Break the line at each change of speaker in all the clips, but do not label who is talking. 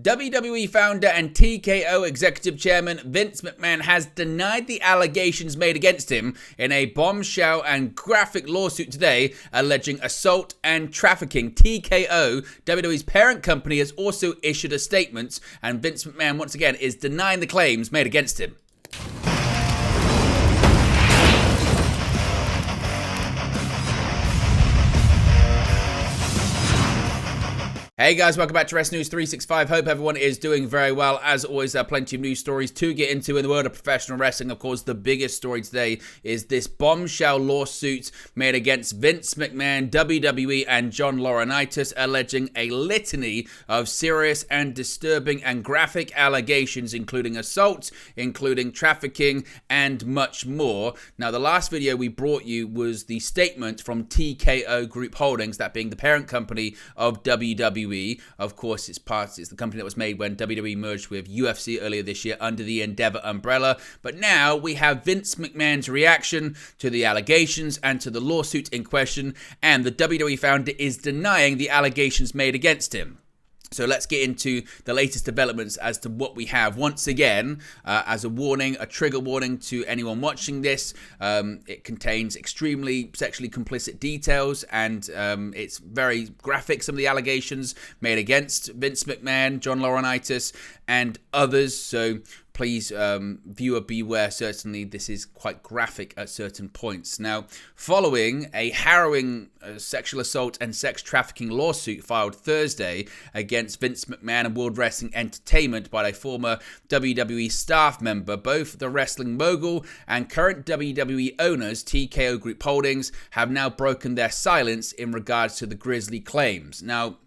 WWE founder and TKO executive chairman Vince McMahon has denied the allegations made against him in a bombshell and graphic lawsuit today alleging assault and trafficking. TKO, WWE's parent company, has also issued a statement, and Vince McMahon once again is denying the claims made against him. Hey guys, welcome back to Wrestling News 365. Hope everyone is doing very well. As always, there are plenty of news stories to get into in the world of professional wrestling. Of course, the biggest story today is this bombshell lawsuit made against Vince McMahon, WWE, and John Laurinaitis, alleging a litany of serious and disturbing and graphic allegations, including assault, including trafficking, and much more. Now, the last video we brought you was the statement from TKO Group Holdings, that being the parent company of WWE. Of course, it's the company that was made when WWE merged with UFC earlier this year under the Endeavor umbrella. But now we have Vince McMahon's reaction to the allegations and to the lawsuit in question, and the WWE founder is denying the allegations made against him. So let's get into the latest developments as to what we have. Once again, as a warning, a trigger warning to anyone watching this, it contains extremely sexually complicit details, and it's very graphic, some of the allegations made against Vince McMahon, John Laurinaitis, and others. So please, viewer beware. Certainly, this is quite graphic at certain points. Now, following a harrowing sexual assault and sex trafficking lawsuit filed Thursday against Vince McMahon and World Wrestling Entertainment by a former WWE staff member, both the wrestling mogul and current WWE owners, TKO Group Holdings, have now broken their silence in regards to the grisly claims. Now,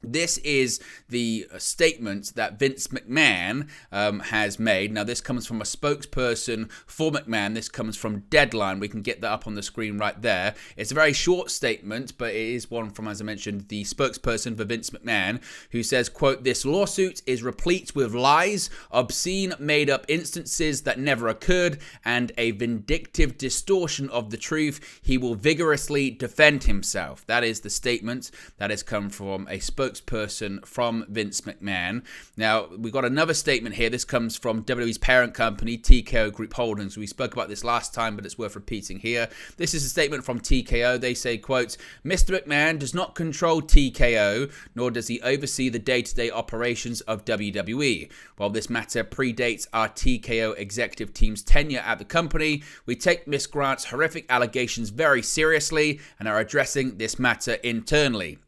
this is the statement that Vince McMahon has made. Now, this comes from a spokesperson for McMahon. This comes from Deadline. We can get that up on the screen right there. It's a very short statement, but it is one from, as I mentioned, the spokesperson for Vince McMahon, who says, quote, "This lawsuit is replete with lies, obscene made-up instances that never occurred, and a vindictive distortion of the truth. He will vigorously defend himself." That is the statement that has come from a spokesperson from Vince McMahon. Now, we've got another statement here. This comes from WWE's parent company, TKO Group Holdings. We spoke about this last time, but it's worth repeating here. This is a statement from TKO. They say, quote, "Mr. McMahon does not control TKO, nor does he oversee the day-to-day operations of WWE. While this matter predates our TKO executive team's tenure at the company, we take Ms. Grant's horrific allegations very seriously and are addressing this matter internally."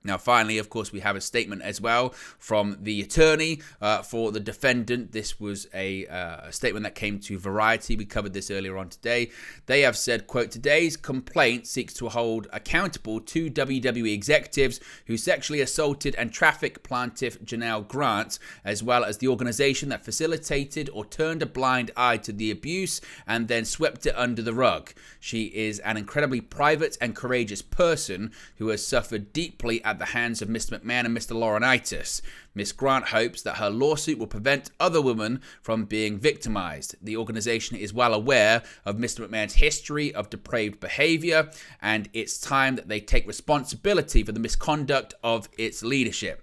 Now, finally, of course, we have a statement as well from the attorney for the defendant. This was a statement that came to Variety. We covered this earlier on today. They have said, quote, "Today's complaint seeks to hold accountable two WWE executives who sexually assaulted and trafficked plaintiff Janelle Grant, as well as the organization that facilitated or turned a blind eye to the abuse and then swept it under the rug. She is an incredibly private and courageous person who has suffered deeply at the hands of Mr. McMahon and Mr. Laurinaitis. Ms. Grant hopes that her lawsuit will prevent other women from being victimized. The organization is well aware of Mr. McMahon's history of depraved behavior, and it's time that they take responsibility for the misconduct of its leadership."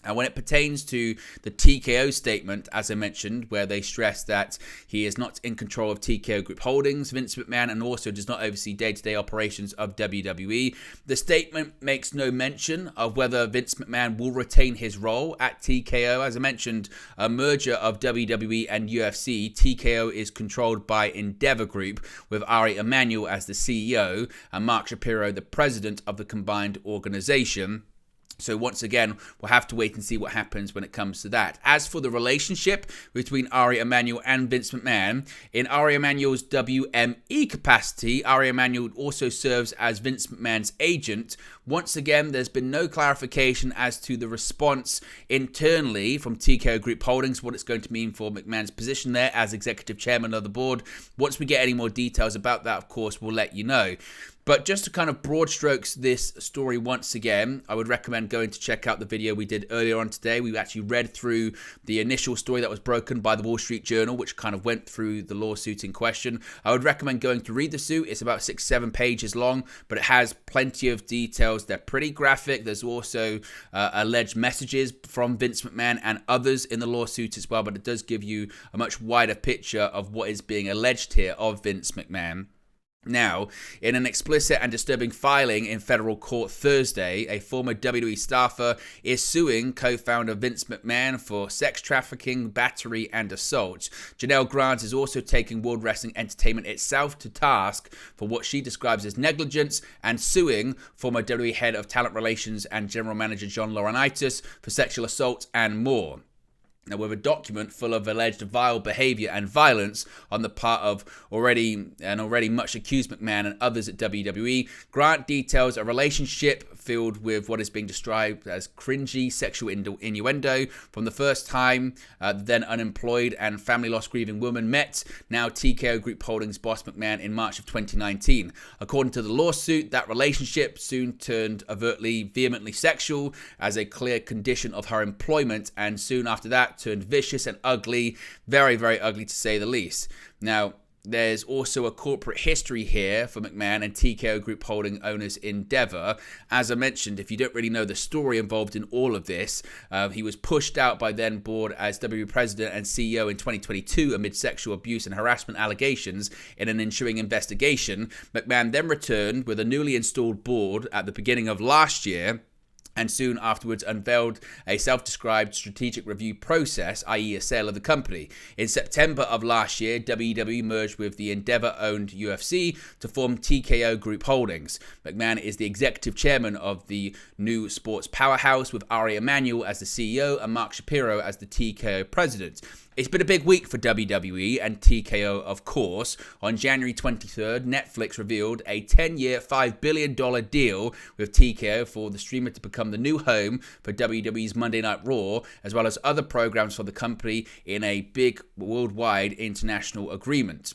And when it pertains to the TKO statement, as I mentioned, where they stress that he is not in control of TKO Group Holdings, Vince McMahon, and also does not oversee day-to-day operations of WWE, the statement makes no mention of whether Vince McMahon will retain his role at TKO. As I mentioned, a merger of WWE and UFC, TKO is controlled by Endeavor Group, with Ari Emanuel as the CEO and Mark Shapiro the president of the combined organization. So once again, we'll have to wait and see what happens when it comes to that. As for the relationship between Ari Emanuel and Vince McMahon, in Ari Emanuel's WME capacity, Ari Emanuel also serves as Vince McMahon's agent. Once again, there's been no clarification as to the response internally from TKO Group Holdings, what it's going to mean for McMahon's position there as executive chairman of the board. Once we get any more details about that, of course, we'll let you know. But just to kind of broad strokes this story once again, I would recommend going to check out the video we did earlier on today. We actually read through the initial story that was broken by the Wall Street Journal, which kind of went through the lawsuit in question. I would recommend going to read the suit. It's about 6-7 pages long, but it has plenty of details. They're pretty graphic. There's also alleged messages from Vince McMahon and others in the lawsuit as well, but it does give you a much wider picture of what is being alleged here of Vince McMahon. Now, in an explicit and disturbing filing in federal court Thursday, a former WWE staffer is suing co-founder Vince McMahon for sex trafficking, battery, and assault. Janelle Grant is also taking World Wrestling Entertainment itself to task for what she describes as negligence and suing former WWE head of talent relations and general manager John Laurinaitis for sexual assault and more. Now, with a document full of alleged vile behavior and violence on the part of already much accused McMahon and others at WWE, Grant details a relationship filled with what is being described as cringy sexual innuendo from the first time the then unemployed and family loss grieving woman met now TKO Group Holdings boss McMahon in March of 2019. According to the lawsuit, that relationship soon turned overtly, vehemently sexual as a clear condition of her employment, and soon after that turned vicious and ugly, very, very ugly to say the least. Now, there's also a corporate history here for McMahon and TKO Group Holding owners Endeavor. As I mentioned, if you don't really know the story involved in all of this, he was pushed out by then board as WWE President and CEO in 2022 amid sexual abuse and harassment allegations in an ensuing investigation. McMahon then returned with a newly installed board at the beginning of last year, and soon afterwards unveiled a self-described strategic review process, i.e. a sale of the company. In September of last year, WWE merged with the Endeavor-owned UFC to form TKO Group Holdings. McMahon is the executive chairman of the new sports powerhouse, with Ari Emanuel as the CEO and Mark Shapiro as the TKO president. It's been a big week for WWE and TKO, of course. On January 23rd, Netflix revealed a 10-year, $5 billion deal with TKO for the streamer to become the new home for WWE's Monday Night Raw, as well as other programs for the company in a big worldwide international agreement.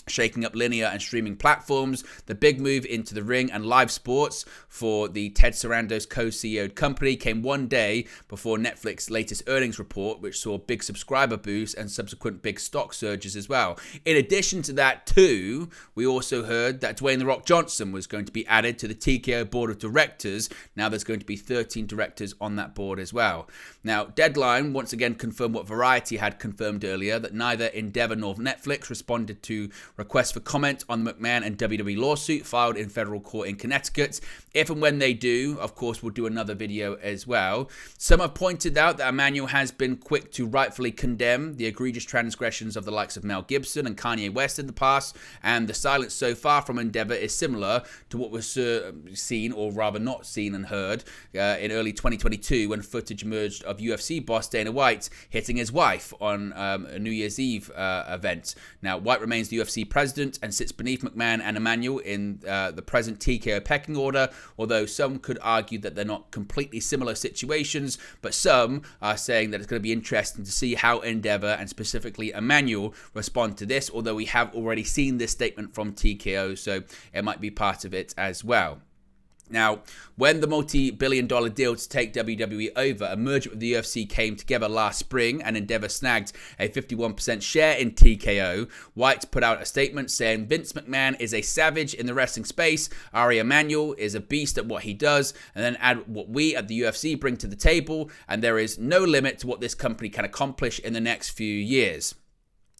Shaking up linear and streaming platforms, the big move into the ring and live sports for the Ted Sarandos co-CEO'd company came one day before Netflix's latest earnings report, which saw big subscriber boosts and subsequent big stock surges as well. In addition to that too, we also heard that Dwayne "The Rock" Johnson was going to be added to the TKO board of directors. Now there's going to be 13 directors on that board as well. Now, Deadline once again confirmed what Variety had confirmed earlier, that neither Endeavor nor Netflix responded to requests for comment on the McMahon and WWE lawsuit filed in federal court in Connecticut. If and when they do, of course, we'll do another video as well. Some have pointed out that Emanuel has been quick to rightfully condemn the egregious transgressions of the likes of Mel Gibson and Kanye West in the past, and the silence so far from Endeavor is similar to what was seen, or rather not seen and heard, in early 2022 when footage emerged of UFC boss Dana White hitting his wife on a New Year's Eve event. Now, White remains the UFC president and sits beneath McMahon and Emanuel in the present TKO pecking order, although some could argue that they're not completely similar situations, but some are saying that it's going to be interesting to see how Endeavor and specifically Emanuel respond to this, although we have already seen this statement from TKO, so it might be part of it as well. Now, when the multi-billion-dollar deal to take WWE over, a merger with the UFC came together last spring and Endeavor snagged a 51% share in TKO, White put out a statement saying Vince McMahon is a savage in the wrestling space, Ari Emanuel is a beast at what he does, and then add what we at the UFC bring to the table, and there is no limit to what this company can accomplish in the next few years.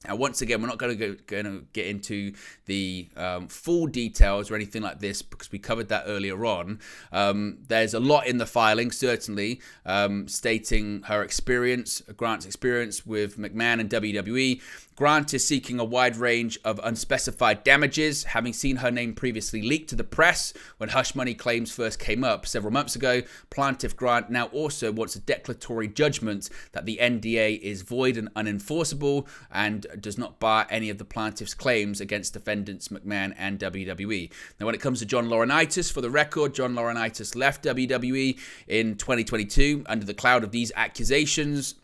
Now, once again, we're not going to get into the full details or anything like this because we covered that earlier on. There's a lot in the filing, certainly, stating her experience, Grant's experience with McMahon and WWE. Grant is seeking a wide range of unspecified damages, having seen her name previously leaked to the press when hush money claims first came up several months ago. Plaintiff Grant now also wants a declaratory judgment that the NDA is void and unenforceable and does not bar any of the plaintiff's claims against defendants McMahon and WWE. Now, when it comes to John Laurinaitis, for the record, John Laurinaitis left WWE in 2022 under the cloud of these accusations.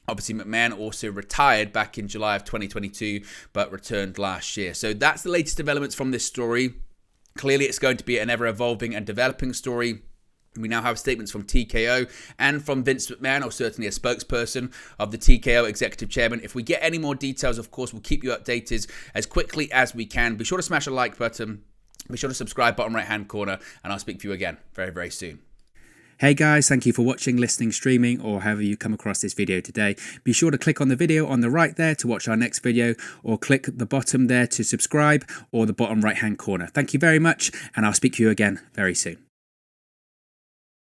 Obviously, McMahon also retired back in July of 2022, but returned last year. So that's the latest developments from this story. Clearly, it's going to be an ever-evolving and developing story. We now have statements from TKO and from Vince McMahon, or certainly a spokesperson of the TKO executive chairman. If we get any more details, of course, we'll keep you updated as quickly as we can. Be sure to smash a like button. Be sure to subscribe, bottom right-hand corner, and I'll speak to you again very, very soon.
Hey guys, thank you for watching, listening, streaming, or however you come across this video today. Be sure to click on the video on the right there to watch our next video, or click the bottom there to subscribe, or the bottom right hand corner. Thank you very much, and I'll speak to you again very soon.